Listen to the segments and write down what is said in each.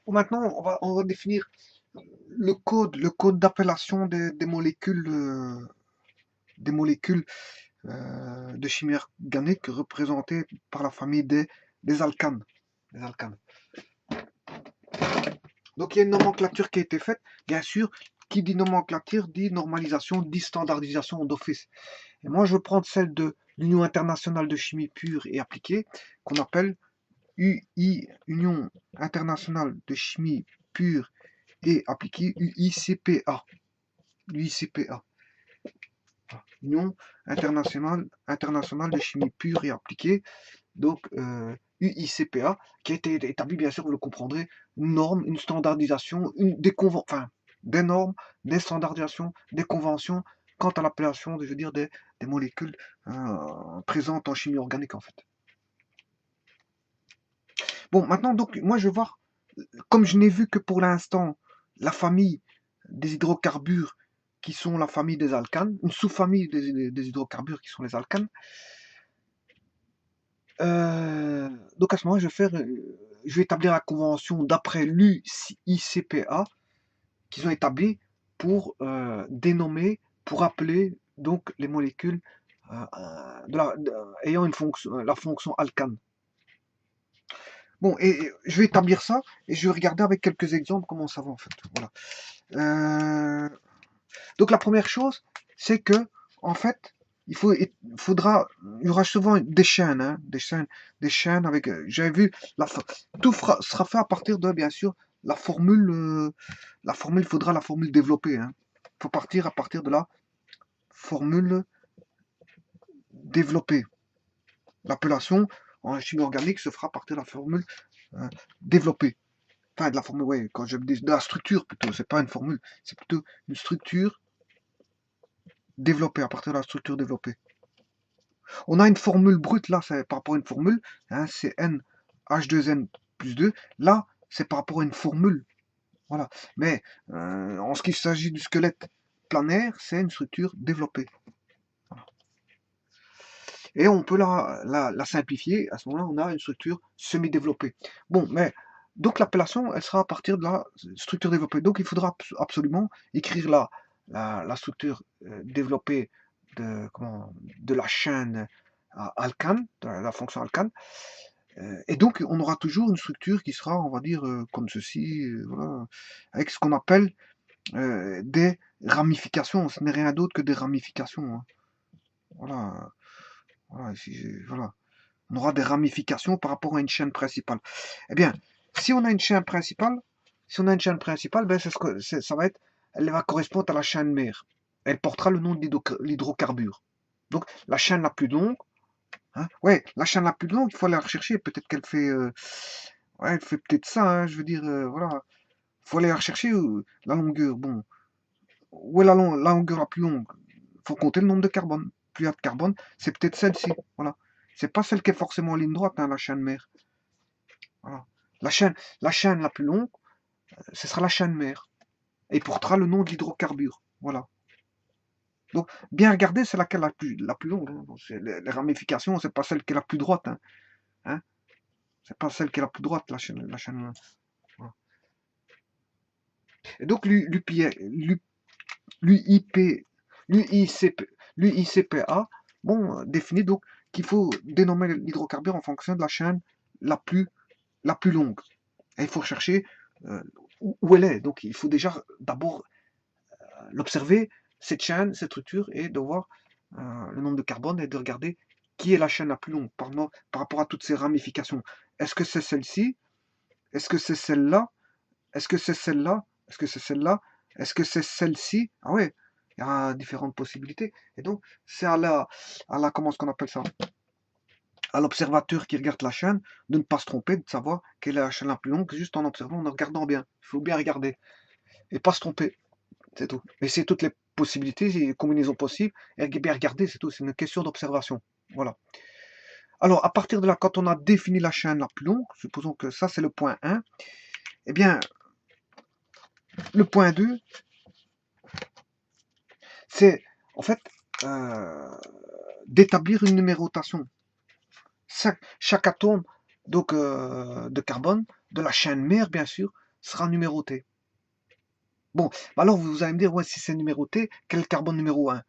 Bon, maintenant, on va définir le code d'appellation des molécules de chimie organique représentées par la famille des alcanes. Des alcanes. Donc il y a une nomenclature qui a été faite, bien sûr. Qui dit nomenclature dit normalisation, dit standardisation d'office. Et moi, je vais prendre celle de l'Union internationale de chimie pure et appliquée, qu'on appelle UI, Union internationale de chimie pure et appliquée, UICPA. UICPA. Union internationale de chimie pure et appliquée, donc UICPA, qui a été établie, bien sûr, vous le comprendrez, une norme, une standardisation, des normes, des standardisations, des conventions quant à l'appellation, je veux dire, des molécules présentes en chimie organique, en fait. Bon, maintenant, donc, moi, je vais voir, comme je n'ai vu que pour l'instant, la famille des hydrocarbures qui sont la famille des alcanes, une sous-famille des hydrocarbures qui sont les alcanes. Donc à ce moment, je vais établir la convention d'après l'UICPA qu'ils ont établi pour dénommer, pour appeler donc les molécules ayant la fonction alcane. Bon, et je vais établir ça et je vais regarder avec quelques exemples comment ça va en fait. Voilà. Donc la première chose, c'est que en fait, il y aura souvent des chaînes, hein, des chaînes avec. J'avais vu, sera fait à partir de, bien sûr, il faudra la formule développée. Hein. Il faut partir à partir de la formule développée. L'appellation en chimie organique se fera à partir de la formule développée. Enfin, de la formule, ouais, quand je dis de la structure plutôt, c'est pas une formule, c'est plutôt une structure développée, à partir de la structure développée. On a une formule brute, là, c'est par rapport à une formule, hein, c'est N H2N plus 2. Là, c'est par rapport à une formule. Voilà. Mais en ce qui s'agit du squelette planaire, c'est une structure développée. Voilà. Et on peut la simplifier. À ce moment-là, on a une structure semi-développée. Bon, mais donc l'appellation, elle sera à partir de la structure développée. Donc il faudra absolument écrire la structure développée de la chaîne alcane, de la fonction alcane. Et donc, on aura toujours une structure qui sera, on va dire, comme ceci, voilà, avec ce qu'on appelle des ramifications. Ce n'est rien d'autre que des ramifications. Hein. Voilà, voilà, voilà. On aura des ramifications par rapport à une chaîne principale. Eh bien, si on a une chaîne principale, ben, ça va être, elle va correspondre à la chaîne mère. Elle portera le nom de l'hydrocarbure. Donc, la chaîne la plus longue, hein, ouais, la chaîne la plus longue, il faut aller la rechercher. Peut-être qu'elle fait, ouais, elle fait peut-être ça. Hein, je veux dire, voilà, il faut aller la rechercher la longueur. Bon, où est la longueur la plus longue? Il faut compter le nombre de carbone. Plus il y a de carbone, c'est peut-être celle-ci. Voilà. C'est pas celle qui est forcément en ligne droite, hein, la chaîne mère. Voilà. La chaîne la plus longue, ce sera la chaîne mère. Et portera le nom de l'hydrocarbure. Voilà. Donc, bien regarder, c'est laquelle la plus longue. Hein. Bon, les ramifications, c'est pas celle qui est la plus droite. Hein. Hein, c'est pas celle qui est la plus droite, la chaîne. Voilà. Et donc, l'UICPA, bon, définit donc qu'il faut dénommer l'hydrocarbure en fonction de la chaîne la plus, la plus longue. Et il faut rechercher où elle est. Donc, il faut déjà d'abord l'observer, cette chaîne, cette structure, et de voir le nombre de carbone et de regarder qui est la chaîne la plus longue par rapport à toutes ces ramifications. Est-ce que c'est celle-ci? Est-ce que c'est celle-là? Est-ce que c'est celle-là? Est-ce que c'est celle-là? Est-ce que c'est celle-ci? Ah ouais, il y a différentes possibilités. Et donc, c'est comment est-ce qu'on appelle ça? À l'observateur qui regarde la chaîne, de ne pas se tromper, de savoir quelle est la chaîne la plus longue, juste en observant, en regardant bien. Il faut bien regarder. Et pas se tromper. C'est tout. Et c'est toutes les possibilités, les combinaisons possibles, et bien regarder, c'est tout. C'est une question d'observation. Voilà. Alors, à partir de là, quand on a défini la chaîne la plus longue, supposons que ça c'est le point 1, eh bien, le point 2, c'est en fait d'établir une numérotation. Chaque atome donc, de carbone, de la chaîne mère bien sûr, sera numéroté. Bon, alors vous allez me dire, ouais, si c'est numéroté, quel est le carbone numéro 1?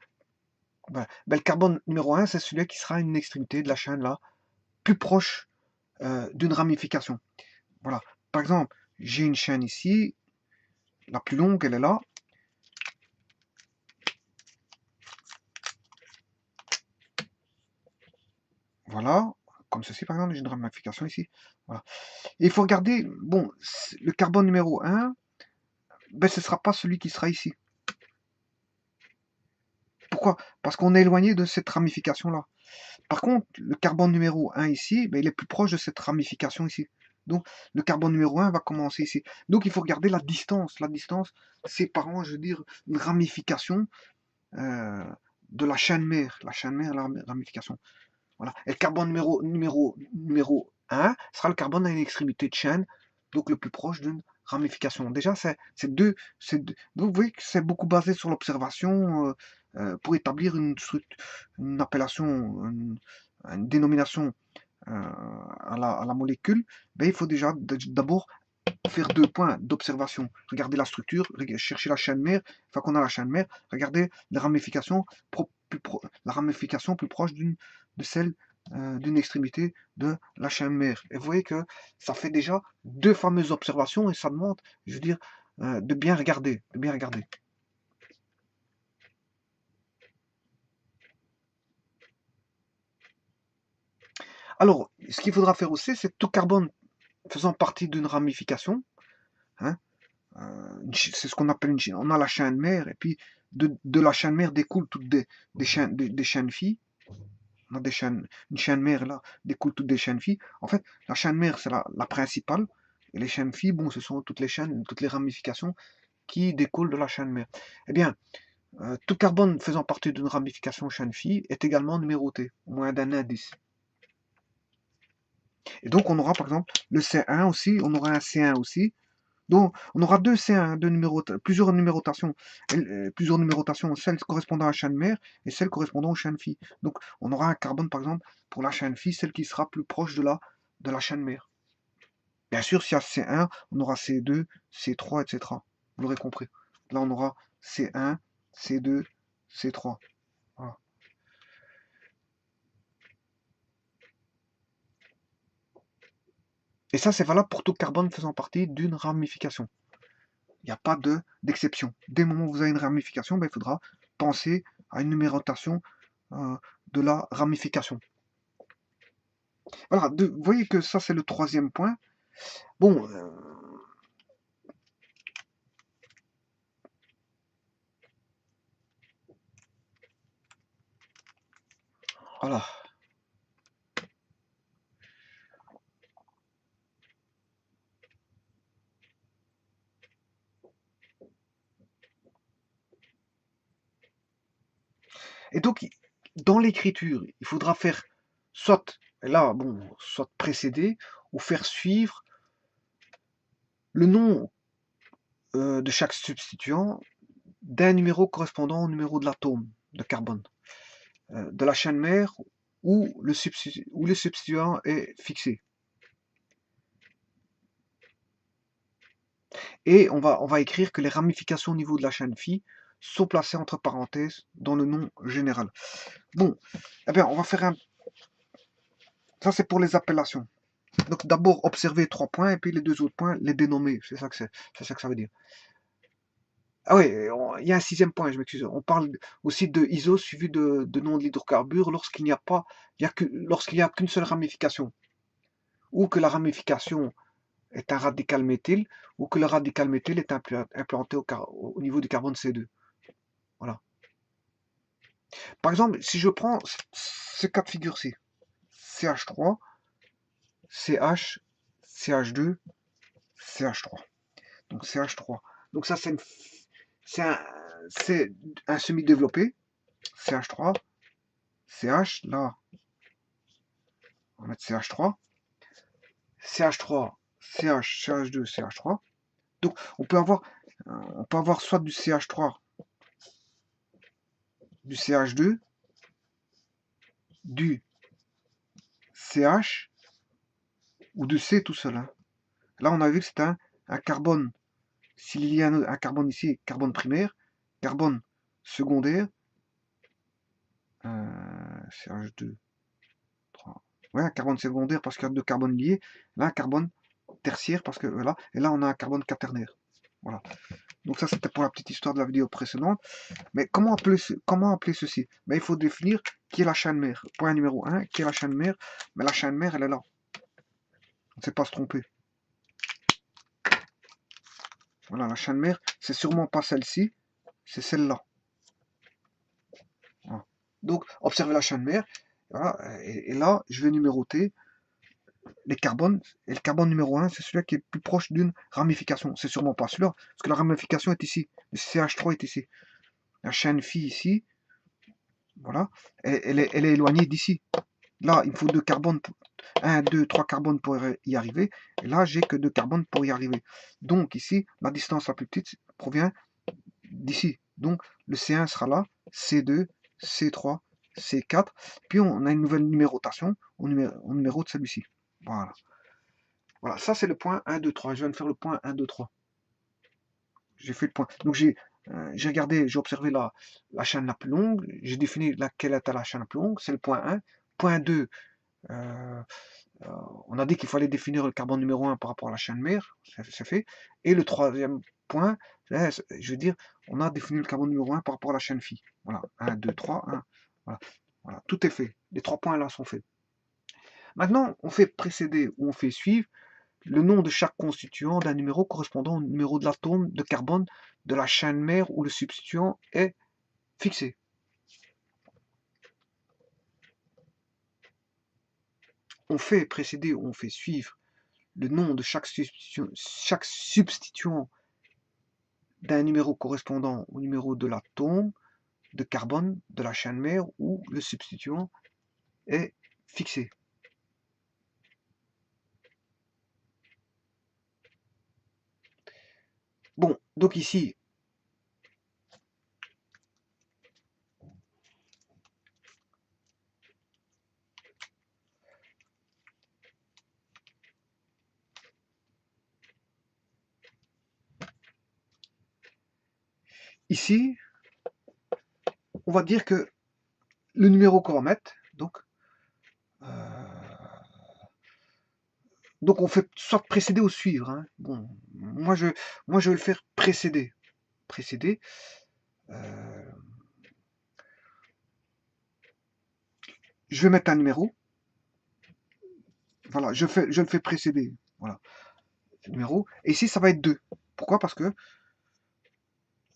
Voilà. Ben, le carbone numéro 1, c'est celui qui sera une extrémité de la chaîne là, plus proche d'une ramification. Voilà. Par exemple, j'ai une chaîne ici, la plus longue, elle est là. Voilà. Comme ceci, par exemple, j'ai une ramification ici. Voilà. Et il faut regarder, bon, le carbone numéro 1, ben, ce ne sera pas celui qui sera ici. Pourquoi? Parce qu'on est éloigné de cette ramification-là. Par contre, le carbone numéro 1 ici, ben, il est plus proche de cette ramification ici. Donc, le carbone numéro 1 va commencer ici. Donc, il faut regarder la distance. La distance, c'est par an, je veux dire, une ramification de la chaîne mère. La chaîne mère, la ramification. Voilà. Et le carbone numéro 1 sera le carbone à une extrémité de chaîne, donc le plus proche d'une ramification. Déjà, c'est deux. Donc, vous voyez que c'est beaucoup basé sur l'observation pour établir une appellation, une dénomination à la molécule. Ben, il faut déjà d'abord faire 2 points d'observation. Regardez la structure, chercher la chaîne mère. Une fois qu'on a la chaîne mère, regardez les ramifications, la ramification plus proche de celle d'une extrémité de la chaîne mère. Et vous voyez que ça fait déjà 2 fameuses observations et ça demande, je veux dire, de bien regarder, de bien regarder. Alors, ce qu'il faudra faire aussi, c'est tout carbone faisant partie d'une ramification, hein, c'est ce qu'on appelle une chaîne. On a la chaîne mère, et puis de la chaîne mère découlent toutes des chaînes filles. On a une chaîne mère là, découle toutes des chaînes filles. En fait, la chaîne mère, c'est la principale. Et les chaînes filles, bon, ce sont toutes les chaînes, toutes les ramifications qui découlent de la chaîne mère. Eh bien, tout carbone faisant partie d'une ramification chaîne fille est également numéroté, au moins d'un indice. Et donc, on aura par exemple le C1 aussi, on aura un C1 aussi. Donc, on aura deux C1, plusieurs numérotations, celle correspondant à la chaîne mère et celle correspondant aux chaînes filles. Donc, on aura un carbone, par exemple, pour la chaîne fille, celle qui sera plus proche de la chaîne mère. Bien sûr, s'il y a C1, on aura C2, C3, etc. Vous l'aurez compris. Là, on aura C1, C2, C3. Voilà. Et ça, c'est valable pour tout carbone faisant partie d'une ramification. Il n'y a pas d'exception. Dès le moment où vous avez une ramification, ben, il faudra penser à une numérotation de la ramification. Voilà, vous voyez que ça c'est le troisième point. Bon, voilà. Et donc, dans l'écriture, il faudra faire soit, là, bon, soit précéder ou faire suivre le nom de chaque substituant d'un numéro correspondant au numéro de l'atome de carbone, de la chaîne mère où le substituant est fixé. Et on va écrire que les ramifications au niveau de la chaîne phi sont placées entre parenthèses dans le nom général. Bon, eh bien, on va faire un... Ça, c'est pour les appellations. Donc, d'abord, observer 3 points, et puis les 2 autres points, les dénommer. C'est ça que ça veut dire. Ah oui, il y a un 6e point, je m'excuse. On parle aussi de ISO suivi de nom de l'hydrocarbure lorsqu'il n'y a pas, lorsqu'il n'y a qu'une seule ramification. Ou que la ramification est un radical méthyle, ou que le radical méthyle est implanté au niveau du carbone C2. Voilà. Par exemple, si je prends ce cas de figure-ci, CH3, CH, CH2, CH3. Donc CH3. Donc ça, c'est un semi-développé. CH3, CH, là, on va mettre CH3. CH3, CH, CH2, CH3. Donc on peut avoir soit du CH3, du CH2, du CH ou du C tout seul. Hein. Là, on a vu que c'était un un carbone, s'il y a un carbone ici, carbone primaire, carbone secondaire, CH2, 3. Ouais, un carbone secondaire parce qu'il y a deux carbones liés. Là, un carbone tertiaire parce que voilà. Et là, on a un carbone quaternaire. Voilà. Donc ça, c'était pour la petite histoire de la vidéo précédente. Mais comment appeler ceci? Ben, il faut définir qui est la chaîne mère. Point numéro 1, qui est la chaîne mère? Mais la chaîne mère, elle est là. On ne sait pas se tromper. Voilà, la chaîne mère, c'est sûrement pas celle-ci, c'est celle-là. Voilà. Donc, observez la chaîne mère. Voilà, et là, je vais numéroter les carbones. Et le carbone numéro 1, c'est celui qui est plus proche d'une ramification. C'est sûrement pas celui-là, parce que la ramification est ici. Le CH3 est ici. La chaîne phi ici, voilà, elle est éloignée d'ici. Là, il me faut 2 carbones, 1, 2, 3 carbones pour y arriver. Et là, j'ai que 2 carbones pour y arriver. Donc ici, la distance la plus petite provient d'ici. Donc le C1 sera là, C2, C3, C4. Puis on a une nouvelle numérotation, on numérote celui-ci. Voilà. Voilà, ça c'est le point 1, 2, 3. Je viens de faire le point 1, 2, 3. J'ai fait le point. Donc j'ai regardé, j'ai observé la chaîne la plus longue, j'ai défini laquelle était la chaîne la plus longue, c'est le point 1. Point 2, on a dit qu'il fallait définir le carbone numéro 1 par rapport à la chaîne mère, c'est fait. Et le troisième point, je veux dire, on a défini le carbone numéro 1 par rapport à la chaîne phi. Voilà, 1, 2, 3, 1. Voilà, voilà, tout est fait. Les 3 points là sont faits. Maintenant, on fait précéder ou on fait suivre le nom de chaque constituant d'un numéro correspondant au numéro de l'atome de carbone de la chaîne mère où le substituant est fixé. On fait précéder ou on fait suivre le nom de chaque substituant d'un numéro correspondant au numéro de l'atome de carbone de la chaîne mère où le substituant est fixé. Bon, donc ici, ici, on va dire que le numéro qu'on va mettre, donc on fait soit précéder ou suivre. Hein. Bon, moi je vais le faire précéder. Précéder. Je vais mettre un numéro. Voilà, je le fais précéder. Voilà, numéro. Et ici, ça va être 2. Pourquoi? Parce que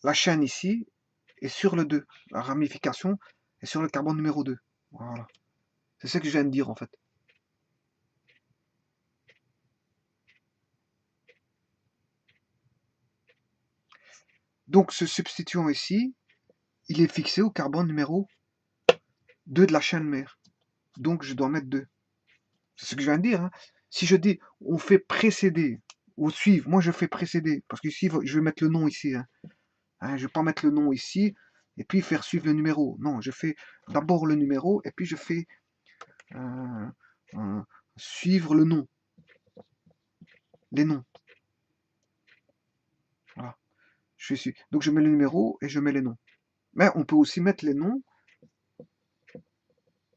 la chaîne ici est sur le 2. La ramification est sur le carbone numéro 2. Voilà. C'est ce que je viens de dire en fait. Donc ce substituant ici, il est fixé au carbone numéro 2 de la chaîne mère. Donc je dois mettre 2. C'est ce que je viens de dire. Hein. Si je dis on fait précéder ou suivre, moi je fais précéder. Parce qu'ici, je vais mettre le nom ici. Hein. Hein, je ne vais pas mettre le nom ici et puis faire suivre le numéro. Non, je fais d'abord le numéro et puis je fais suivre le nom. Les noms. Voilà. Donc je mets le numéro et je mets les noms. Mais on peut aussi mettre les noms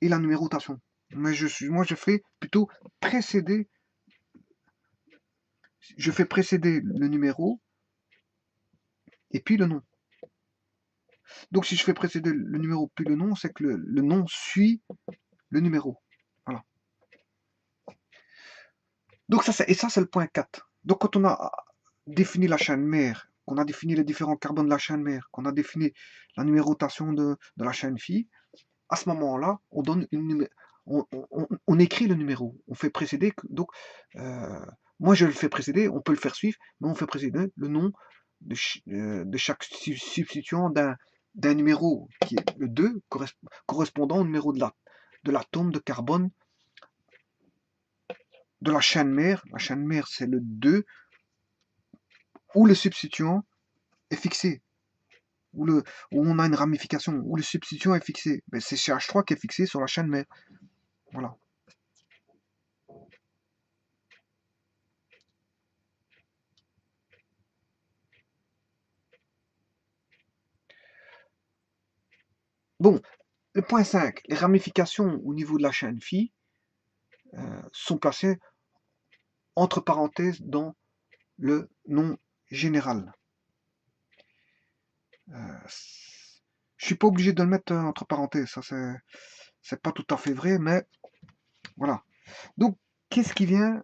et la numérotation. Mais moi je fais plutôt précéder. Je fais précéder le numéro et puis le nom. Donc si je fais précéder le numéro puis le nom, c'est que le nom suit le numéro. Voilà. Donc ça c'est le point 4. Donc quand on a défini la chaîne mère, qu'on a défini les différents carbones de la chaîne mère, qu'on a défini la numérotation de la chaîne phi, à ce moment-là, on donne on écrit le numéro. On fait précéder. Donc, moi, je le fais précéder. On peut le faire suivre, mais on fait précéder le nom de chaque substituant d'un numéro qui est le 2, correspondant au numéro de l'atome de carbone de la chaîne mère. La chaîne mère, c'est le 2, où le substituant est fixé. Où on a une ramification, où le substituant est fixé. Ben, c'est CH3 qui est fixé sur la chaîne mère. Voilà. Bon, le point 5, les ramifications au niveau de la chaîne phi sont placées entre parenthèses dans le nom général. Je suis pas obligé de le mettre entre parenthèses, ça c'est pas tout à fait vrai, mais voilà. Donc, qu'est-ce qui vient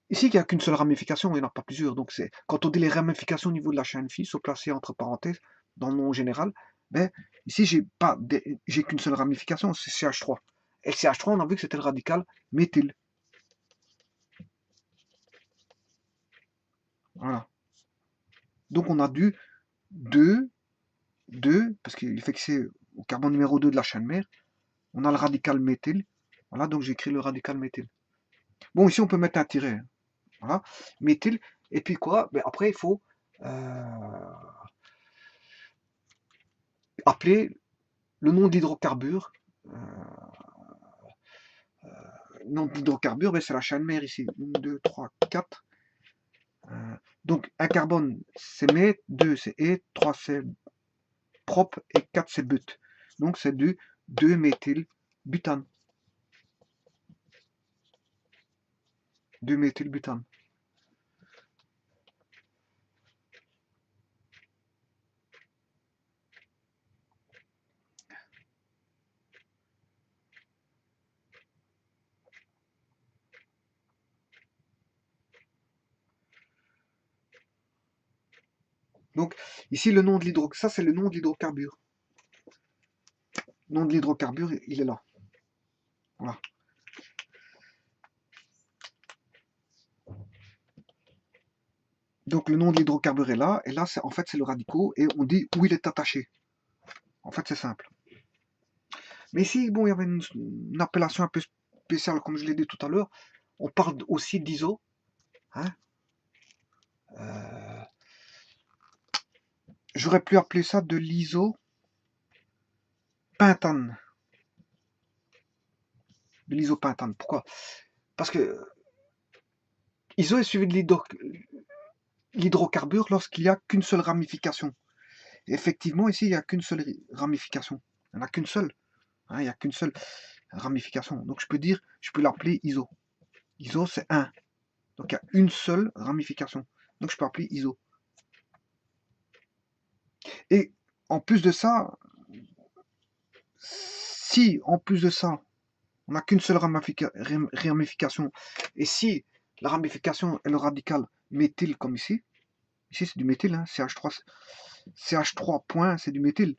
ici? Il n'y a qu'une seule ramification, il n'y en a pas plusieurs. Donc, c'est quand on dit les ramifications au niveau de la chaîne phi sont placées entre parenthèses dans le nom général, ben ici j'ai qu'une seule ramification, c'est CH3. Et CH3, on a vu que c'était le radical méthyle. Voilà. Donc, on a du 2, parce qu'il est fixé au carbone numéro 2 de la chaîne mère. On a le radical méthyle. Voilà, donc j'écris le radical méthyle. Bon, ici, on peut mettre un tiret. Voilà, méthyle. Et puis quoi? Ben, après, il faut appeler le nom d'hydrocarbure. Nom d'hydrocarbure, ben, c'est la chaîne mère ici. 1, 2, 3, 4. Donc, un carbone, c'est meth, 2, c'est et, 3, c'est propre, et 4, c'est but. Donc, c'est du 2-méthylbutane. 2-méthylbutane. Donc, ici, le nom de l'hydrocarbure, ça, c'est le nom de l'hydrocarbure. Le nom de l'hydrocarbure, il est là. Voilà. Donc, le nom de l'hydrocarbure est là, et là, en fait, c'est le radicaux, et on dit où il est attaché. En fait, c'est simple. Mais ici, bon, il y avait une appellation un peu spéciale, comme je l'ai dit tout à l'heure. On parle aussi d'iso. Hein. J'aurais pu appeler ça de l'isopentane. De l'isopentane. Pourquoi? Parce que iso est suivi de l'hydrocarbure lorsqu'il n'y a qu'une seule ramification. Et effectivement, ici, il n'y a qu'une seule ramification. Il n'y en a qu'une seule. Hein, il n'y a qu'une seule ramification. Donc je peux l'appeler iso. Iso, c'est 1. Donc il y a une seule ramification. Donc je peux appeler iso. Et en plus de ça, si en plus de ça, on n'a qu'une seule ramification, et si la ramification est le radical méthyle comme ici c'est du méthyle, hein, CH3 point, c'est du méthyle.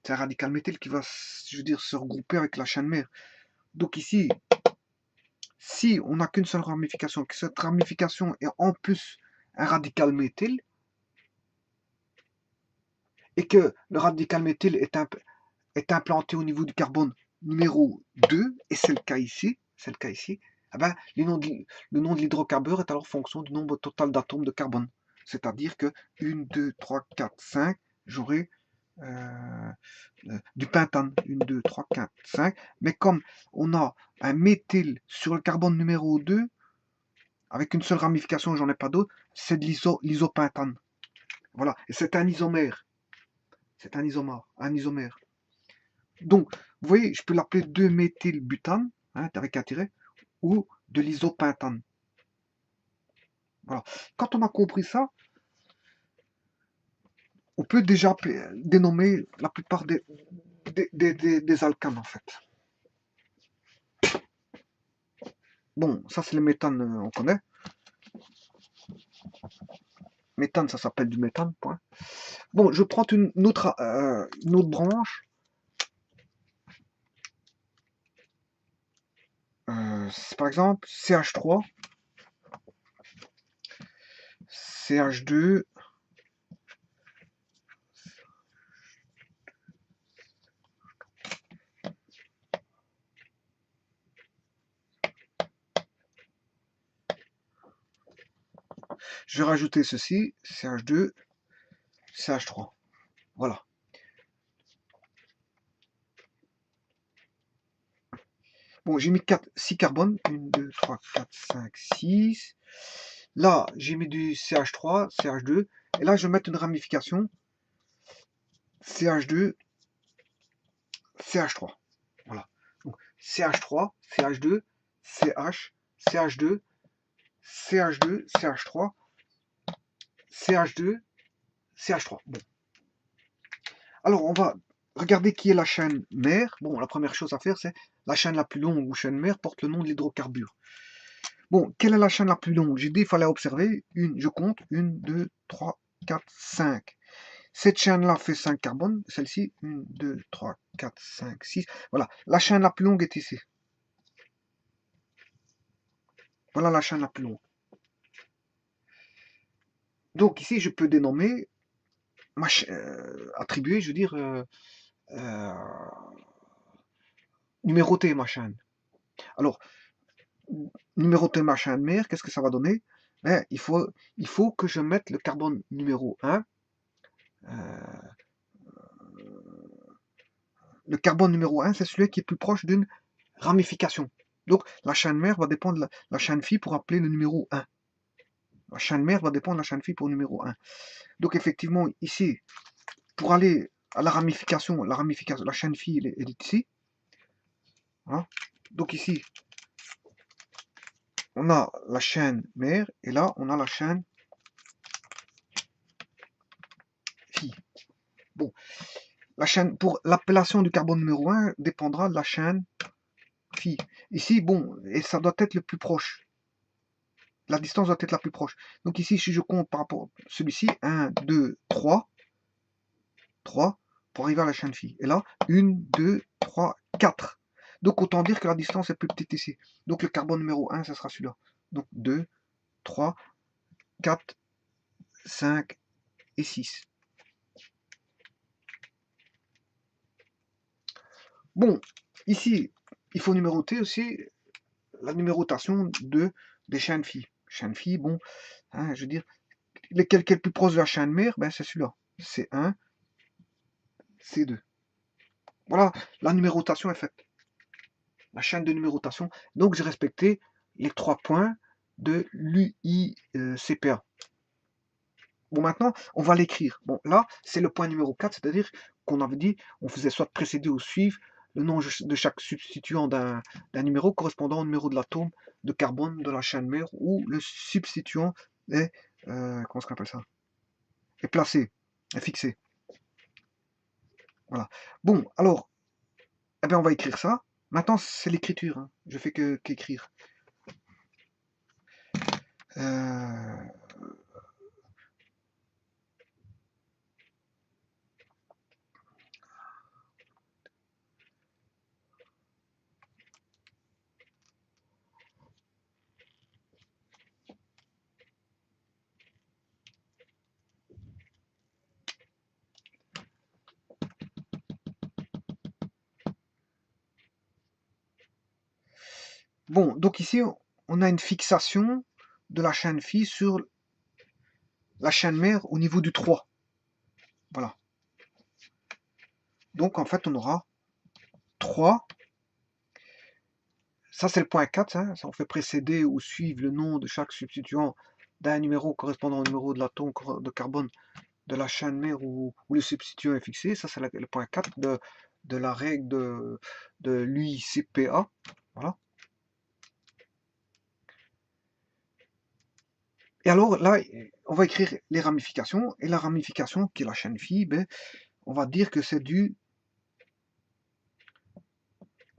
C'est un radical méthyle qui va, je veux dire, se regrouper avec la chaîne mère. Donc ici, si on n'a qu'une seule ramification, que cette ramification est en plus un radical méthyle, et que le radical méthyle est implanté au niveau du carbone numéro 2, et c'est le cas ici, eh ben, le nom de l'hydrocarbure est alors fonction du nombre total d'atomes de carbone. C'est-à-dire que 1, 2, 3, 4, 5, j'aurai du pentane. 1, 2, 3, 4, 5. Mais comme on a un méthyle sur le carbone numéro 2, avec une seule ramification, j'en ai pas d'autre, c'est de l'isopentane. Voilà, et c'est un isomère. C'est un isomère. Donc, vous voyez, je peux l'appeler 2-méthylbutane, hein, avec un tiret, ou de l'isopentane. Voilà. Quand on a compris ça, on peut déjà dénommer la plupart des alcanes, en fait. Bon, ça c'est le méthane, on connaît. Méthane, ça s'appelle du méthane, point. Bon, je prends une autre branche. Par exemple, CH3, CH2, je vais rajouter ceci, CH2, CH3. Voilà. Bon, j'ai mis 6 carbones. 1, 2, 3, 4, 5, 6. Là, j'ai mis du CH3, CH2. Et là, je vais mettre une ramification. CH2, CH3. Voilà. Donc CH3, CH2, CH, CH2, CH2, CH3, CH2, CH3. Bon. Alors, on va regarder qui est la chaîne mère. Bon, la première chose à faire, c'est la chaîne la plus longue ou chaîne mère porte le nom de l'hydrocarbure. Bon, quelle est la chaîne la plus longue? J'ai dit il fallait observer. Je compte. 1, 2, 3, 4, 5. Cette chaîne-là fait 5 carbones. Celle-ci, 1, 2, 3, 4, 5, 6. Voilà, la chaîne la plus longue est ici. Voilà la chaîne la plus longue. Donc ici, je peux dénommer, attribuer, je veux dire, numéroter ma chaîne. Alors, numéroter ma chaîne mère, qu'est-ce que ça va donner? Ben, il faut que je mette le carbone numéro 1. Le carbone numéro 1, c'est celui qui est plus proche d'une ramification. Donc, la chaîne mère va dépendre de la chaîne phi pour appeler le numéro 1. La chaîne mère va dépendre de la chaîne phi pour le numéro 1. Donc, effectivement, ici, pour aller à la ramification, la chaîne phi, elle est ici. Hein. Donc, ici, on a la chaîne mère, et là, on a la chaîne phi. Bon, la chaîne, pour l'appellation du carbone numéro 1, dépendra de la chaîne phi. Ici, bon, et ça doit être le plus proche. La distance doit être la plus proche. Donc ici, si je compte par rapport à celui-ci, 1, 2, 3, 3, pour arriver à la chaîne phi. Et là, 1, 2, 3, 4. Donc autant dire que la distance est plus petite ici. Donc le carbone numéro 1, ce sera celui-là. Donc 2, 3, 4, 5 et 6. Bon, ici, il faut numéroter aussi la numérotation des chaînes phi. Chaîne phi, bon, hein, je veux dire, lequel est le plus proche de la chaîne mère, ben c'est celui-là. C1, C2. Voilà, la numérotation est faite. La chaîne de numérotation. Donc j'ai respecté les 3 points de l'UICPA. Bon, maintenant, on va l'écrire. Bon, là, c'est le point numéro 4, c'est-à-dire qu'on avait dit, on faisait soit précéder ou suivre le nom de chaque substituant d'un numéro correspondant au numéro de l'atome de carbone de la chaîne mère, où le substituant est, comment est-ce qu'on appelle ça? Est placé, est fixé. Voilà. Bon, alors, eh bien, on va écrire ça. Maintenant, c'est l'écriture. Hein. Je fais qu'écrire. Bon, donc ici, on a une fixation de la chaîne phi sur la chaîne mère au niveau du 3. Voilà. Donc, en fait, on aura 3. Ça, c'est le point 4. Hein. Ça, on fait précéder ou suivre le nom de chaque substituant d'un numéro correspondant au numéro de l'atome de carbone de la chaîne mère où le substituant est fixé. Ça, c'est le point 4 de la règle de l'UICPA. Voilà. Et alors, là, on va écrire les ramifications. Et la ramification, qui est la chaîne phi, ben, on va dire que c'est du...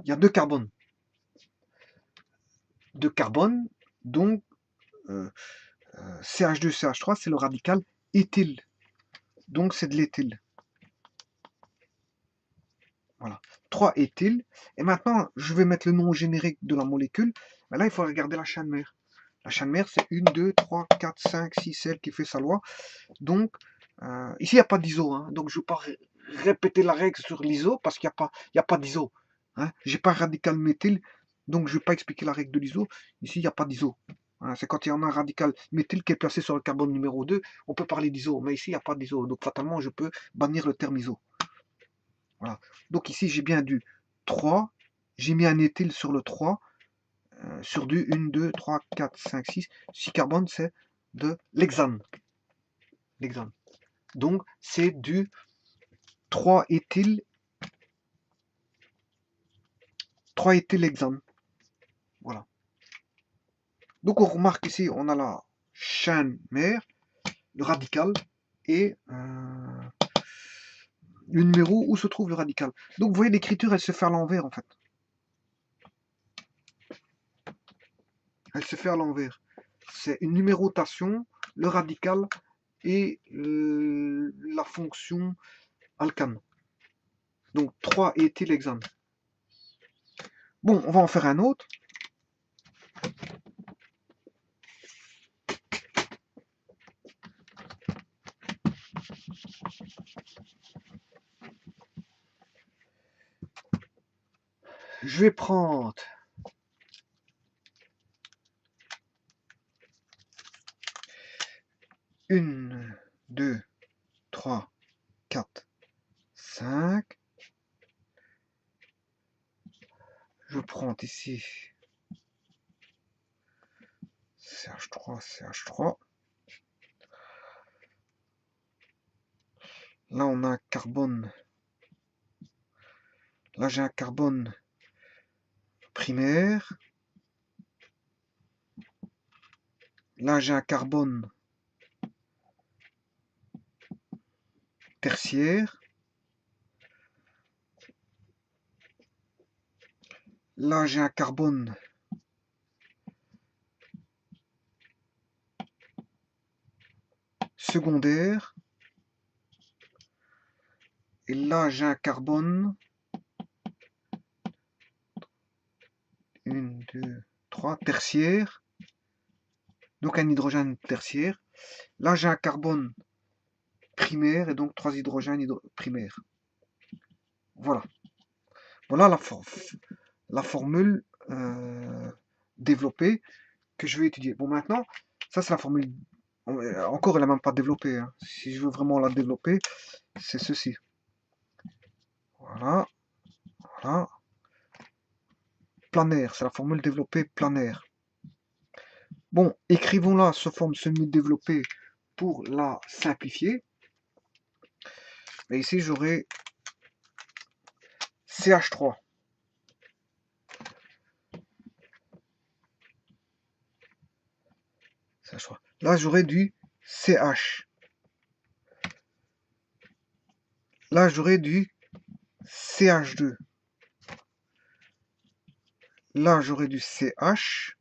Il y a 2 carbones. 2 carbones, donc CH2, CH3, c'est le radical éthyle. Donc c'est de l'éthyle. Voilà. 3 éthyle. Et maintenant, je vais mettre le nom générique de la molécule. Mais là, il faut regarder la chaîne mère. La chaîne mère, c'est 1, 2, 3, 4, 5, 6, celle qui fait sa loi. Donc, ici, il n'y a pas d'iso. Hein. Donc, je ne vais pas répéter la règle sur l'iso parce qu'il n'y a pas d'iso. Hein. Je n'ai pas radical méthyle. Donc, je ne vais pas expliquer la règle de l'iso. Ici, il n'y a pas d'iso. Hein. C'est quand il y en a un radical méthyle qui est placé sur le carbone numéro 2, on peut parler d'iso. Mais ici, il n'y a pas d'iso. Donc, fatalement, je peux bannir le terme iso. Voilà. Donc, ici, j'ai bien du 3. J'ai mis un éthyle sur le 3. Sur du 1, 2, 3, 4, 5, 6. 6 carbones, c'est de l'hexane. Donc, c'est du 3 éthyle 3 éthylhexane. Voilà. Donc on remarque ici, on a la chaîne mère, le radical et le numéro où se trouve le radical. Donc vous voyez, l'écriture, elle se fait à l'envers en fait. Elle se fait à l'envers. C'est une numérotation, le radical et la fonction alcane. Donc 3 éthylhexane. Bon, on va en faire un autre. Je vais prendre une, 2, 3, 4, 5. Je prends ici CH3, CH3. Là, on a un carbone. Là, j'ai un carbone primaire. Là, j'ai un carbone tertiaire. Là, j'ai un carbone secondaire. Et là, j'ai un carbone 1, 2, 3 tertiaire. Donc un hydrogène tertiaire. Là, j'ai un carbone primaire et donc 3 hydrogènes primaires. Voilà. Voilà la formule développée que je vais étudier. Bon, maintenant, ça c'est la formule. Encore, elle n'a même pas développée. Hein. Si je veux vraiment la développer, c'est ceci. Voilà. Voilà. Planaire, c'est la formule développée planaire. Bon, écrivons-la sous forme semi-développée pour la simplifier. Et ici, j'aurai CH3. Là, j'aurai du CH. Là, j'aurai du CH2. Là, j'aurai du CH.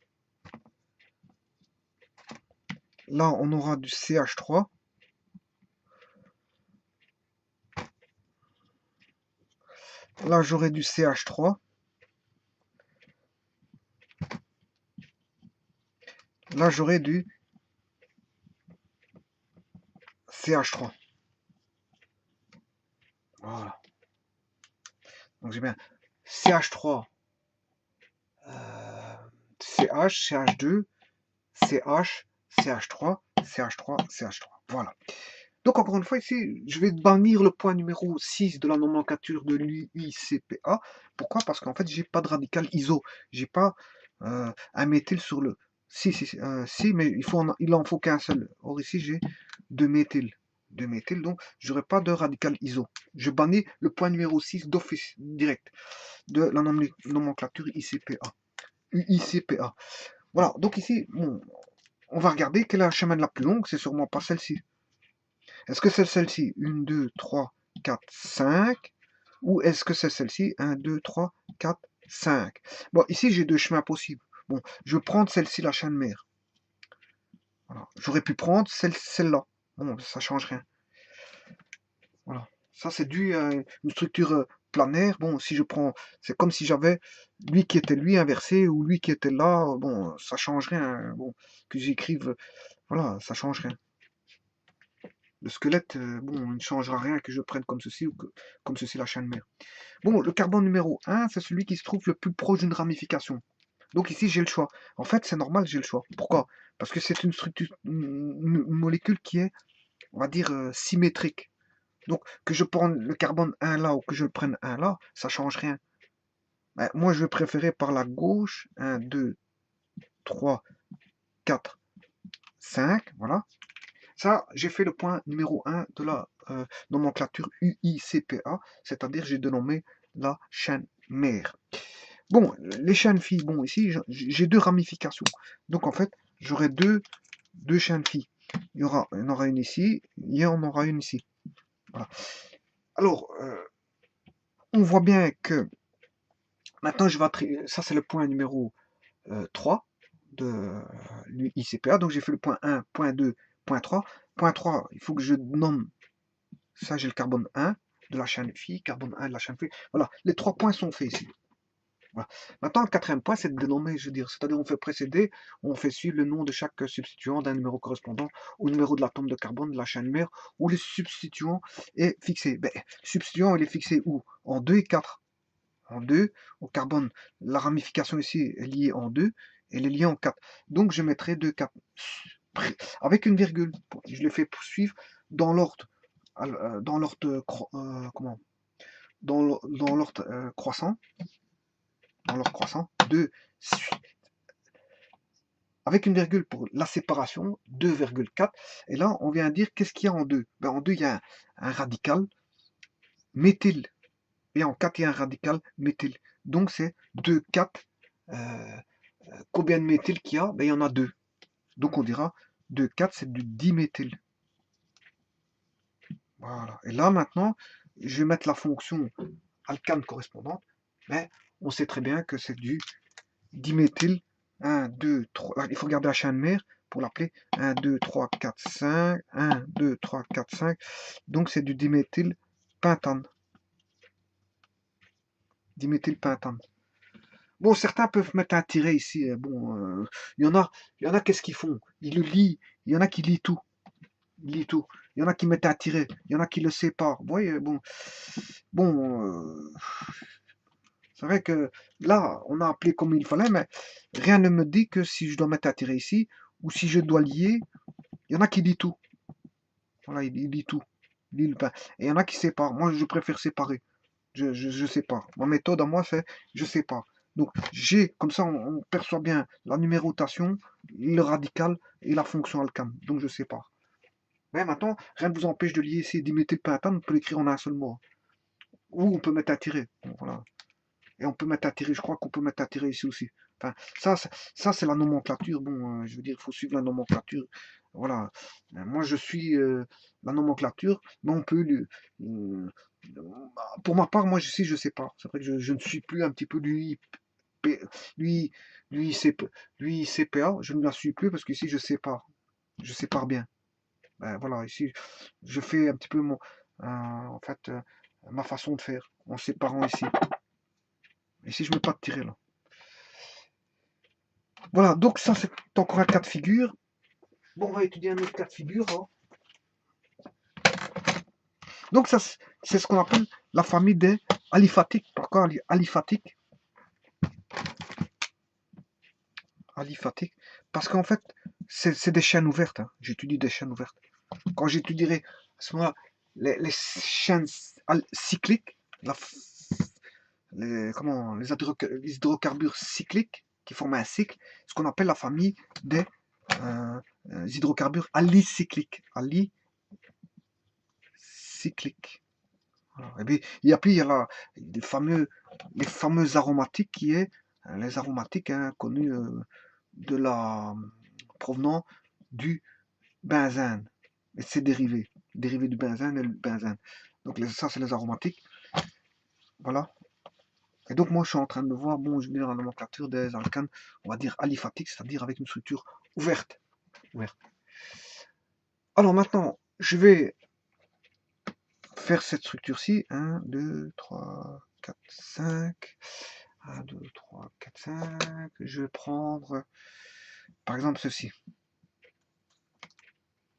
Là, on aura du CH3. Là, j'aurai du CH3. Là, j'aurai du CH3. Voilà. Donc, j'ai bien CH3, CH, CH2, CH, CH3, CH3, CH3. Voilà. Donc, encore une fois, ici, je vais bannir le point numéro 6 de la nomenclature de l'UICPA. Pourquoi? Parce qu'en fait, j'ai pas de radical iso. J'ai pas un méthyle sur le... Si, mais il en faut qu'un seul. Or, ici, j'ai 2 méthyles. 2 méthyles, donc j'aurai pas de radical iso. Je bannis le point numéro 6 d'office direct de la nomenclature ICPA. UICPA. Voilà, donc ici, bon, on va regarder quelle est la chemin la plus longue, c'est sûrement pas celle-ci. Est-ce que c'est celle-ci 1, 2, 3, 4, 5 ou est-ce que c'est celle-ci 1, 2, 3, 4, 5? Bon, ici j'ai deux chemins possibles. Bon, je vais prendre celle-ci, la chaîne mère. Voilà. J'aurais pu prendre celle-là. Bon, ça change rien. Voilà. Ça, c'est dû à une structure planaire. Bon, si je prends, c'est comme si j'avais lui qui était lui inversé ou lui qui était là. Bon, ça change rien. Bon, que j'écrive, voilà, ça change rien. Le squelette, bon, il ne changera rien que je prenne comme ceci ou comme ceci la chaîne mère. Bon, le carbone numéro 1, c'est celui qui se trouve le plus proche d'une ramification. Donc ici, j'ai le choix. En fait, c'est normal, j'ai le choix. Pourquoi? Parce que c'est une structure, une molécule qui est, on va dire, symétrique. Donc, que je prenne le carbone 1 là ou que je le prenne 1 là, ça change rien. Ben, moi, je vais préférer par la gauche. 1, 2, 3, 4, 5. Voilà. Ça, j'ai fait le point numéro 1 de la nomenclature UICPA, c'est-à-dire j'ai dénommé la chaîne mère. Bon, les chaînes phi, bon, ici, j'ai deux ramifications. Donc, en fait, j'aurai deux chaînes phi. Il y en aura une ici, et on aura une ici. Voilà. Alors, on voit bien que maintenant, ça c'est le point numéro 3 de l'ICPA. Donc, j'ai fait le point 1, point 2, point 3. Point 3, il faut que je nomme, ça j'ai le carbone 1 de la chaîne phi, carbone 1 de la chaîne phi. Voilà, les 3 points sont faits ici. Voilà. Maintenant, le quatrième point, c'est de dénommer, je veux dire, c'est-à-dire on fait précéder, on fait suivre le nom de chaque substituant d'un numéro correspondant au numéro de l'atome de carbone de la chaîne mère où le substituant est fixé. Ben, substituant, il est fixé où? En 2 et 4. En 2, au carbone, la ramification ici est liée en 2, et elle est liée en 4. Donc je mettrai 2, 4, avec une virgule. Je les fais poursuivre dans l'ordre, comment? Dans l'ordre croissant. Dans l'ordre croissant, 2, avec une virgule pour la séparation, 2,4. Et là, on vient dire qu'est-ce qu'il y a en 2. Ben, en 2, il y a un radical méthyle. Et en 4, il y a un radical méthyle. Donc, c'est 2, 4. Combien de méthyle qu'il y a? Ben, il y en a 2. Donc, on dira 2, 4, c'est du diméthyle. Voilà. Et là, maintenant, je vais mettre la fonction alcane correspondante. Mais on sait très bien que c'est du diméthyle. 1, 2, 3. Il faut regarder la chaîne mère pour l'appeler. 1, 2, 3, 4, 5. 1, 2, 3, 4, 5. Donc c'est du diméthylpentane. Diméthylpentane. Bon, certains peuvent mettre un tiret ici. Bon, il y en a qu'est-ce qu'ils font? Ils le lient. Il y en a qui lient tout. Ils lient tout. Il y en a qui mettent un tiret. Il y en a qui le séparent. Vous voyez, bon, c'est vrai que là, on a appelé comme il fallait, mais rien ne me dit que si je dois mettre un tiret ici, ou si je dois lier, il y en a qui lient tout. Voilà, il lit tout. Il lit le pain. Et il y en a qui séparent. Moi, je préfère séparer. Je sépare. Ma méthode à moi, c'est je sépare. Donc, comme ça, on perçoit bien la numérotation, le radical et la fonction alcane. Donc, je sépare. Mais maintenant, rien ne vous empêche de lier ici diméthylpentane, on peut l'écrire en un seul mot. Ou on peut mettre un tiret. Bon, voilà. Et on peut mettre un tiret, je crois qu'on peut mettre un tiret ici aussi. Enfin, ça c'est la nomenclature. Bon, je veux dire, il faut suivre la nomenclature. Voilà. Moi, je suis la nomenclature, mais on peut. Pour ma part, moi, je sais pas. C'est vrai que je ne suis plus un petit peu lui, lui, lui, CPA. Je ne la suis plus parce qu'ici, je sépare. Je sépare bien. Ben, voilà, ici, je fais un petit peu en fait, ma façon de faire en séparant ici. Et si je mets pas de tirer là. Voilà, donc ça c'est encore un cas de figure. Bon, on va étudier un autre cas de figure. Hein. Donc ça c'est ce qu'on appelle la famille des aliphatiques. Pourquoi aliphatiques? Aliphatiques. Parce qu'en fait, c'est des chaînes ouvertes. Hein. J'étudie des chaînes ouvertes. Quand j'étudierai à ce moment-là les chaînes cycliques, les hydrocarbures cycliques qui forment un cycle, ce qu'on appelle la famille des hydrocarbures alicycliques. Alicycliques. Et puis il y a les fameux aromatiques qui est les aromatiques connus provenant du benzène et ses dérivés du benzène et le benzène. Donc ça c'est les aromatiques. Voilà. Et donc moi je suis en train de voir, bon je vais dire la nomenclature des alcanes, on va dire aliphatiques, c'est-à-dire avec une structure ouverte. Alors maintenant, je vais faire cette structure-ci. 1, 2, 3, 4, 5. 1, 2, 3, 4, 5. Je vais prendre, par exemple, ceci.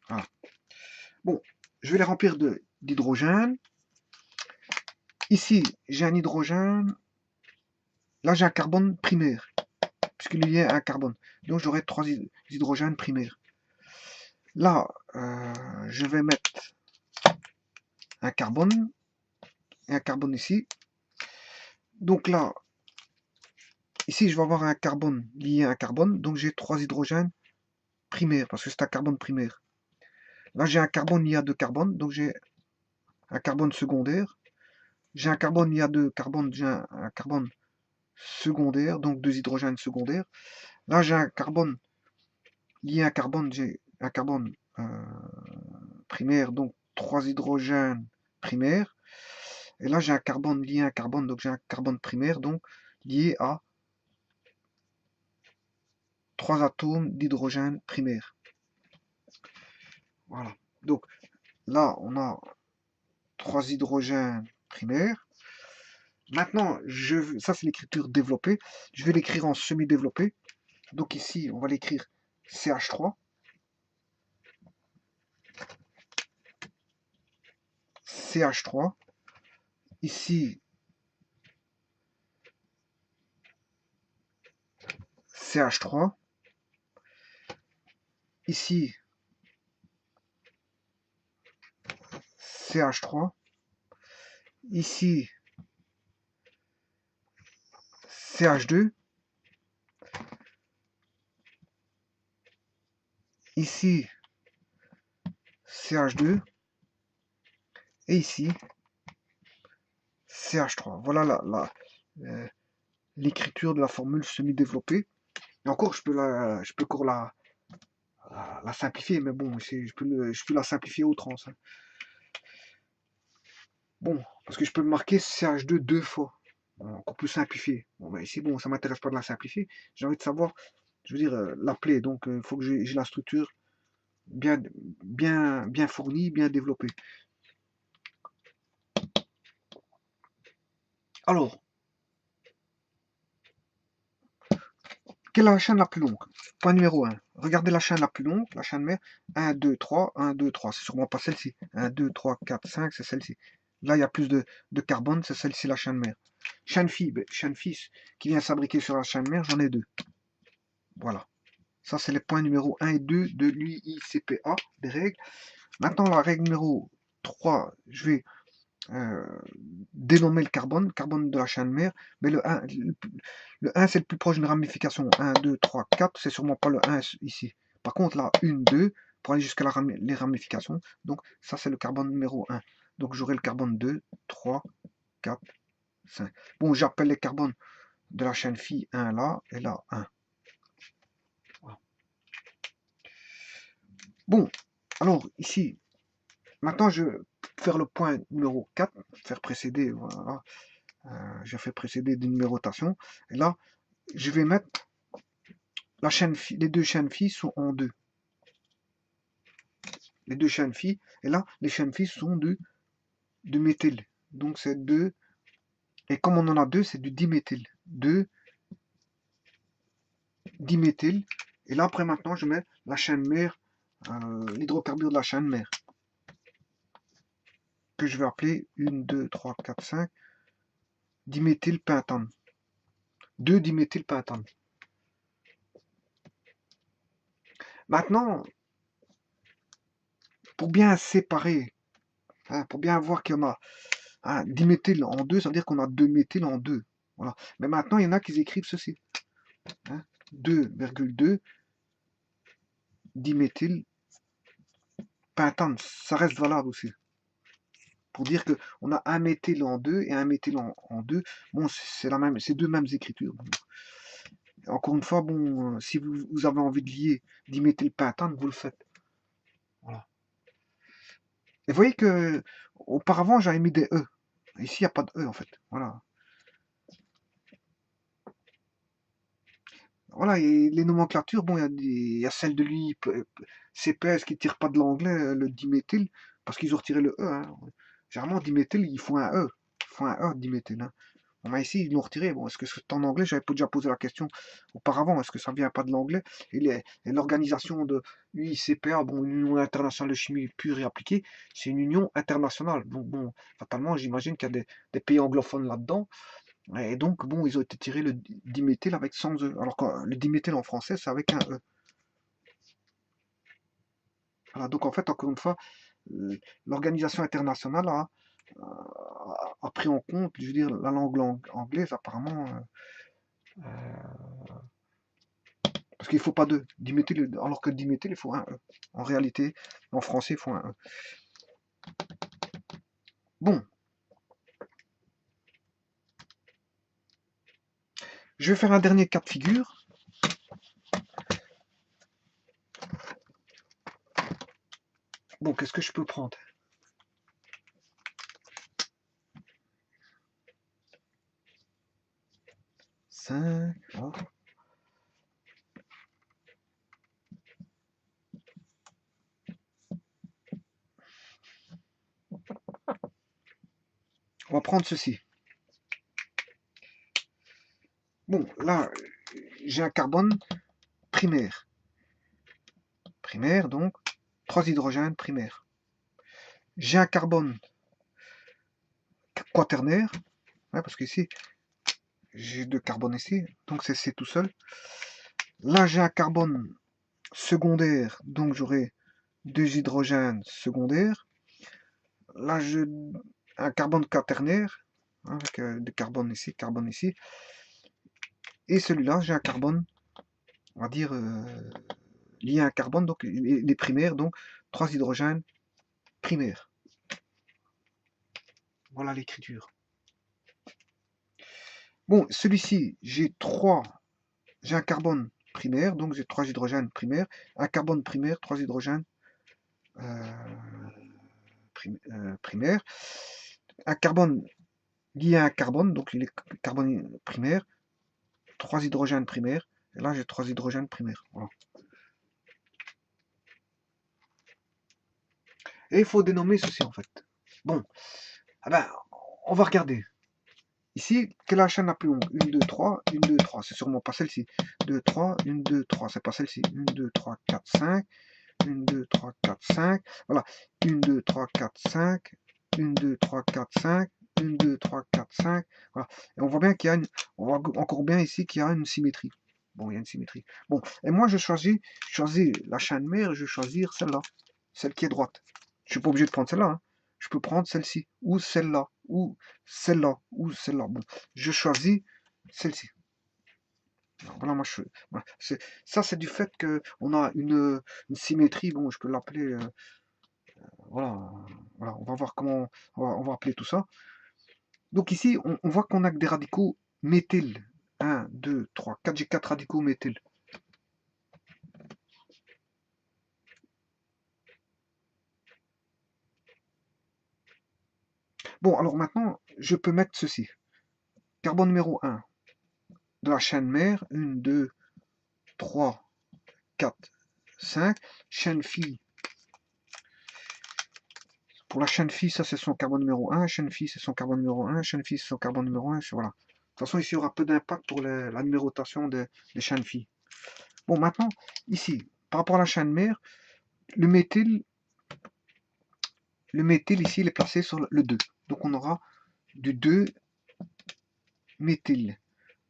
Voilà. Bon, je vais les remplir d'hydrogène. Ici, j'ai un hydrogène. Là, j'ai un carbone primaire, puisqu'il est lié à un carbone. Donc, j'aurai 3 hydrogènes primaires. Là, je vais mettre un carbone et un carbone ici. Donc là, ici, je vais avoir un carbone lié à un carbone. Donc, j'ai 3 hydrogènes primaires, parce que c'est un carbone primaire. Là, j'ai un carbone lié à 2 carbones, donc j'ai un carbone secondaire. J'ai un carbone lié à 2 carbones, j'ai un carbone secondaire, donc 2 hydrogènes secondaires. Là, j'ai un carbone lié à un carbone, j'ai un carbone primaire, donc 3 hydrogènes primaires. Et là, j'ai un carbone lié à un carbone, donc j'ai un carbone primaire, donc lié à 3 atomes d'hydrogène primaire. Voilà. Donc là, on a 3 hydrogènes primaires. Maintenant, ça c'est l'écriture développée. Je vais l'écrire en semi-développé. Donc ici, on va l'écrire CH3. CH3. Ici, CH3. Ici, CH3. Ici, CH2. Ici, CH2. Et ici, CH3. Voilà l'écriture de la formule semi-développée. Et encore, je peux encore la simplifier, mais bon, je peux la simplifier à outrance. Hein. Bon, parce que je peux marquer CH2 deux fois, encore plus simplifié. Bon, ben ici, bon, ça m'intéresse pas de la simplifier. J'ai envie de savoir, je veux dire, l'appeler. Donc, il faut que j'ai la structure bien fournie, bien développée. Alors, quelle est la chaîne la plus longue? Point numéro 1. Regardez la chaîne la plus longue, la chaîne mère. 1, 2, 3, 1, 2, 3. C'est sûrement pas celle-ci. 1, 2, 3, 4, 5, c'est celle-ci. Là, il y a plus de carbone, c'est celle-ci la chaîne mère. Chaîne fille qui vient s'abriquer sur la chaîne mère, j'en ai deux. Voilà. Ça, c'est les points numéro 1 et 2 de l'UICPA, des règles. Maintenant, la règle numéro 3, je vais dénommer le carbone de la chaîne mère, mais le 1 c'est le plus proche d'une ramification. 1, 2, 3, 4, c'est sûrement pas le 1 ici. Par contre, là, 1, 2, pour aller jusqu'à les ramifications, donc ça c'est le carbone numéro 1. Donc j'aurai le carbone 2, 3, 4, 5. Bon, j'appelle les carbones de la chaîne phi 1 là, et là 1. Voilà. Bon, alors ici, maintenant je vais faire le point numéro 4, faire précéder, voilà. J'ai fait précéder d'une numérotation. Et là, je vais mettre la chaîne les deux chaînes phi sont en 2. Les deux chaînes phi, et là, les chaînes phi sont de méthyle. Donc c'est 2, et comme on en a 2, c'est du diméthyle. 2 diméthyle. Et là, après, maintenant, je mets la chaîne mère, l'hydrocarbure de la chaîne mère, que je vais appeler 1, 2, 3, 4, 5, diméthylpentane. 2 diméthylpentane. Maintenant, pour bien séparer, hein, pour bien voir qu'il y en a un diméthyl en 2, ça veut dire qu'on a 2 méthyl en 2. Voilà. Mais maintenant, il y en a qui écrivent ceci. Hein, 2,2 diméthylpentane. Ça reste valable aussi. Pour dire qu'on a un méthyl en 2 et un méthyl en 2. Bon, c'est deux mêmes écritures. Bon. Encore une fois, bon, si vous avez envie de lier diméthylpentane, vous le faites. Voilà. Et vous voyez que auparavant, j'avais mis des E. Ici, il n'y a pas de E en fait. Voilà. Voilà, et les nomenclatures, bon, il y a celle de CPS qui ne tire pas de l'anglais, le diméthyl, parce qu'ils ont retiré le E. Hein. Généralement, diméthyl, il faut un E. Il faut un E, diméthyl. Hein. Bon, ben ici, ils l'ont retiré. Bon, est-ce que c'est en anglais? J'avais déjà posé la question auparavant. Est-ce que ça vient pas de l'anglais? Et l'organisation de l'UICPA, bon, l'Union internationale de chimie pure et appliquée, c'est une union internationale. Donc, bon, fatalement, j'imagine qu'il y a des pays anglophones là-dedans. Et donc, bon, ils ont été tirés le diméthyl avec sans E. Alors que le diméthyl en français, c'est avec un E. Voilà, donc en fait, encore une fois, l'organisation internationale a pris en compte, je veux dire, la langue anglaise, apparemment, parce qu'il ne faut pas deux. Diméthyl, alors que diméthyl, il faut un E. En réalité, en français, il faut un E. Bon. Je vais faire un dernier cas de figure. Bon, qu'est-ce que je peux prendre? 5. Oh. On va prendre ceci. Bon, là, j'ai un carbone primaire. Primaire, donc, 3 hydrogènes primaires. J'ai un carbone quaternaire, hein, parce qu'ici, j'ai 2 carbones ici, donc c'est tout seul. Là, j'ai un carbone secondaire, donc j'aurai 2 hydrogènes secondaires. Là, j'ai un carbone quaternaire, hein, avec des carbones ici. Et celui-là, j'ai un carbone, on va dire, lié à un carbone, donc les primaires, donc 3 hydrogènes primaires. Voilà l'écriture. Bon, celui-ci, j'ai un carbone primaire, donc j'ai 3 hydrogènes primaires, un carbone primaire, 3 hydrogènes primaires, un carbone lié à un carbone, donc il est carbone primaire, 3 hydrogènes primaires, et là j'ai 3 hydrogènes primaires. Voilà. Et il faut dénommer ceci en fait. Bon, ah ben, on va regarder. Ici, quelle est la chaîne la plus longue? 1, 2, 3, 1, 2, 3. C'est sûrement pas celle-ci. 2, 3, 1, 2, 3. C'est pas celle-ci. 1, 2, 3, 4, 5. 1, 2, 3, 4, 5. Voilà. 1, 2, 3, 4, 5. 1, 2, 3, 4, 5. 1, 2, 3, 4, 5. Voilà. Et on voit bien qu'il y a on voit encore bien ici qu'il y a une symétrie. Bon, il y a une symétrie. Bon, et moi je choisis la chaîne mère, je vais choisir celle-là. Celle qui est droite. Je suis pas obligé de prendre celle-là, hein. Je peux prendre celle-ci, ou celle-là, ou celle-là, ou celle-là. Bon, je choisis celle-ci. Voilà, moi voilà. Ça, c'est du fait qu'on a une symétrie. Bon, je peux l'appeler. Voilà, voilà, on va voir comment on va appeler tout ça. Donc ici, on voit qu'on a que des radicaux méthyl. 1, 2, 3, 4. J'ai 4 radicaux méthyl. Bon, alors maintenant, je peux mettre ceci. Carbone numéro 1 de la chaîne mère. 1, 2, 3, 4, 5. Chaîne fille. Pour la chaîne fille, ça c'est son carbone numéro 1. Chaîne fille, c'est son carbone numéro 1. Chaîne fille, c'est son carbone numéro 1. Voilà. De toute façon, ici, il y aura peu d'impact pour la numérotation des chaînes filles. Bon, maintenant, ici, par rapport à la chaîne mère, le méthyle, ici, il est placé sur le 2. Donc, on aura du 2 méthyle.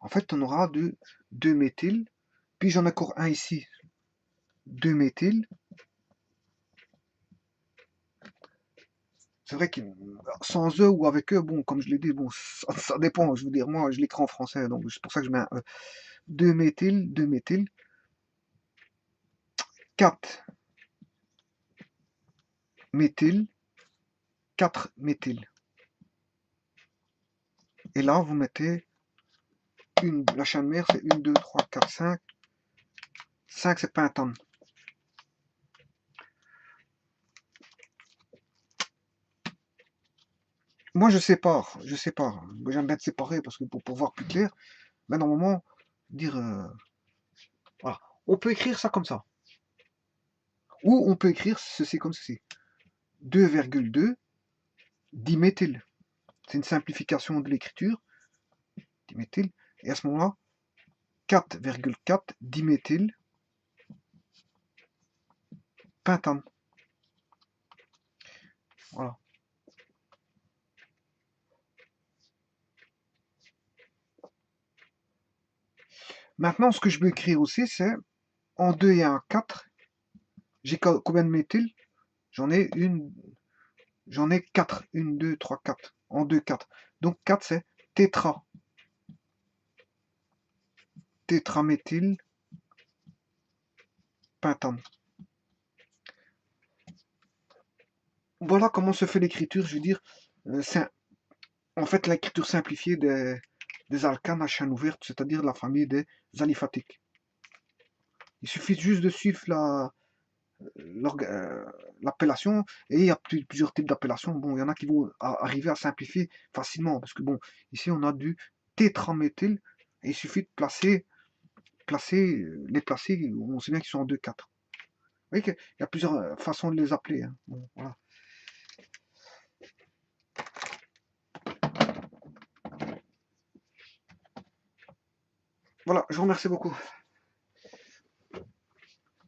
En fait, on aura de 2 méthyle. Puis, j'en ai encore un ici. 2 méthyle. C'est vrai que sans eux ou avec eux, bon, comme je l'ai dit, bon, ça dépend. Je veux dire, moi, je l'écris en français, donc c'est pour ça que je mets un E. 2 méthyle, 2 méthyle. 4 méthyle, 4 méthyle. Et là, vous mettez la chaîne mère, c'est 1, 2, 3, 4, 5. 5, c'est pentane. Moi, je sépare. J'aime bien séparer parce que pour voir plus clair. Mais normalement, dire. Voilà. On peut écrire ça comme ça. Ou on peut écrire ceci comme ceci. 2,2 diméthyle. C'est une simplification de l'écriture. Diméthyle. Et à ce moment-là, 4,4 diméthyle pentane. Voilà. Maintenant, ce que je peux écrire aussi, c'est en 2 et en 4. J'ai combien de méthyle? J'en ai 4. 1, 2, 3, 4. En 2, 4. Donc 4, c'est tétra. Tétraméthyle pentane. Voilà comment se fait l'écriture. Je veux dire, c'est en fait l'écriture simplifiée des alcanes à chaîne ouverte, c'est-à-dire de la famille des aliphatiques. Il suffit juste de suivre l'appellation, et il y a plusieurs types d'appellations. Bon, il y en a qui vont arriver à simplifier facilement, parce que bon, ici on a du tétraméthyl, et il suffit de les placer, on sait bien qu'ils sont en 2-4. Vous voyez qu'il y a plusieurs façons de les appeler. Hein. Bon, voilà. Voilà, je vous remercie beaucoup.